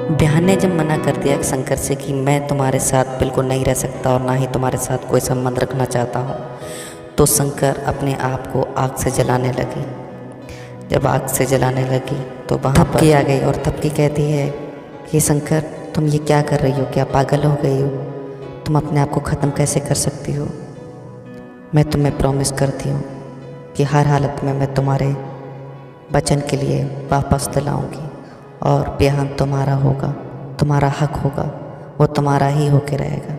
बिहान ने जब मना कर दिया शंकर से कि मैं तुम्हारे साथ बिल्कुल नहीं रह सकता और ना ही तुम्हारे साथ कोई संबंध रखना चाहता हूँ, तो शंकर अपने आप को आग से जलाने लगी। जब आग से जलाने लगी तो वहाँ थपकी आ गई और थपकी कहती है कि शंकर, तुम ये क्या कर रही हो? क्या पागल हो गई हो? तुम अपने आप को ख़त्म कैसे कर सकती हो? मैं तुम्हें प्रॉमिस करती हूँ कि हर हालत में मैं तुम्हारे वचन के लिए वापस दिलाऊंगी और बिहान तुम्हारा होगा, तुम्हारा हक होगा, वो तुम्हारा ही होके रहेगा।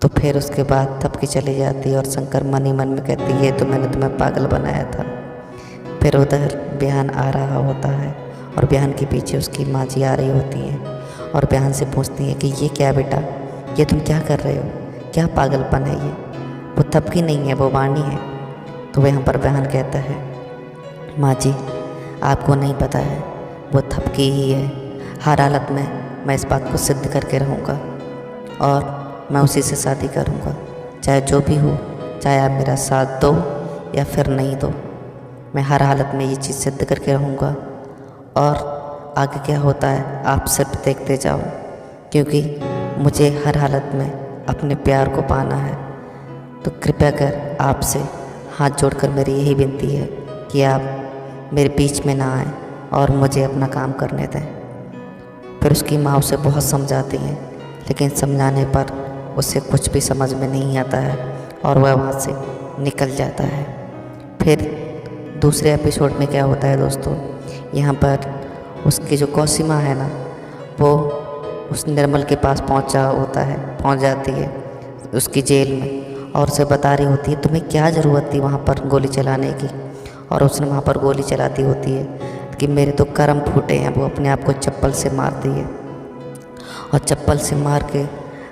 तो फिर उसके बाद थपकी चली जाती है और शंकर मन ही मन में कहती है, तो मैंने तुम्हें पागल बनाया था। फिर उधर बिहान आ रहा होता है और बिहान के पीछे उसकी माँ जी आ रही होती हैं और बिहान से पूछती हैं कि ये क्या बेटा, ये तुम क्या कर रहे हो? क्या पागलपन है ये? वो थपकी नहीं है, वो वाणी है। तो वहाँ पर बिहान कहता है, माँ जी आपको नहीं पता है, वो थपकी ही है। हर हालत में मैं इस बात को सिद्ध करके रहूँगा और मैं उसी से शादी करूँगा, चाहे जो भी हो, चाहे आप मेरा साथ दो या फिर नहीं दो। मैं हर हालत में ये चीज़ सिद्ध करके रहूँगा और आगे क्या होता है आप सिर्फ देखते जाओ, क्योंकि मुझे हर हालत में अपने प्यार को पाना है। तो कृपया कर आपसे हाथ जोड़कर मेरी यही विनती है कि आप मेरे बीच में ना आए और मुझे अपना काम करने दें। फिर उसकी माँ उसे बहुत समझाती है, लेकिन समझाने पर उसे कुछ भी समझ में नहीं आता है और वह वहाँ से निकल जाता है। फिर दूसरे एपिसोड में क्या होता है दोस्तों, यहाँ पर उसकी जो कौशिमा है ना, वो उस निर्मल के पास पहुँच जाती है उसकी जेल में और उसे बता रही होती है तुम्हें क्या ज़रूरत थी वहाँ पर गोली चलाने की। और उसने वहाँ पर गोली चलाती होती है कि मेरे तो कर्म फूटे हैं। वो अपने आप को चप्पल से मारती है और चप्पल से मार के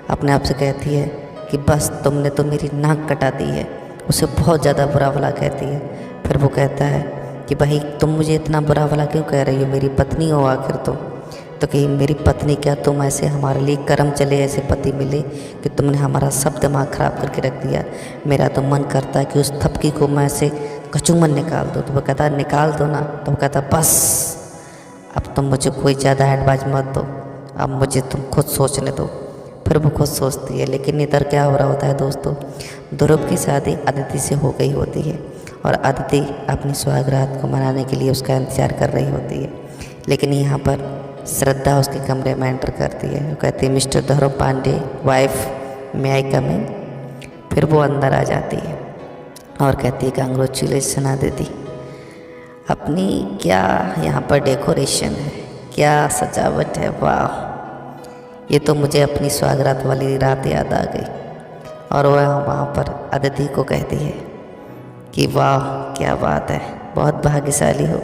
अपने आप से कहती है कि बस तुमने तो मेरी नाक कटा दी है। उसे बहुत ज़्यादा बुरा भला कहती है। फिर वो कहता है कि भाई तुम मुझे इतना बुरा भला क्यों कह रही हो? मेरी पत्नी हो आखिर तुम। तो कहीं मेरी पत्नी क्या, तुम ऐसे हमारे लिए कर्म चले ऐसे पति मिले कि तुमने हमारा सब दिमाग ख़राब करके रख दिया। मेरा तो मन करता है कि उस थपकी को मैं ऐसे कचूमन निकाल दो। तो वो कहता निकाल दो ना। तो वो कहता बस अब तुम मुझे कोई ज़्यादा एडवाइस मत दो, अब मुझे तुम खुद सोचने दो। फिर वो खुद सोचती है। लेकिन इधर क्या हो रहा होता है दोस्तों, ध्रुव की शादी अदिति से हो गई होती है और अदिति अपनी सुहागरात को मनाने के लिए उसका इंतज़ार कर रही होती है। लेकिन यहाँ पर श्रद्धा उसके कमरे में एंटर करती है। वो कहती है मिस्टर ध्रुव पांडे वाइफ मे आई कम इन। फिर वो अंदर आ जाती है और कहती है कांग्रेचुलेसन अदिति, अपनी क्या यहाँ पर डेकोरेशन है, क्या सजावट है, वाह! ये तो मुझे अपनी सुहागरात वाली रात याद आ गई। और वह वहाँ पर अदिति को कहती है कि वाह क्या बात है, बहुत भाग्यशाली हो।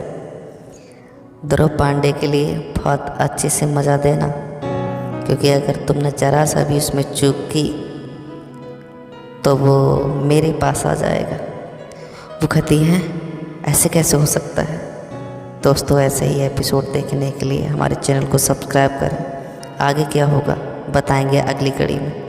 ध्रुव पांडे के लिए बहुत अच्छे से मज़ा देना, क्योंकि अगर तुमने जरा सा भी उसमें चूक की तो वो मेरे पास आ जाएगा। वो कहती हैं ऐसे कैसे हो सकता है? दोस्तों ऐसे ही एपिसोड देखने के लिए हमारे चैनल को सब्सक्राइब करें। आगे क्या होगा बताएंगे अगली कड़ी में।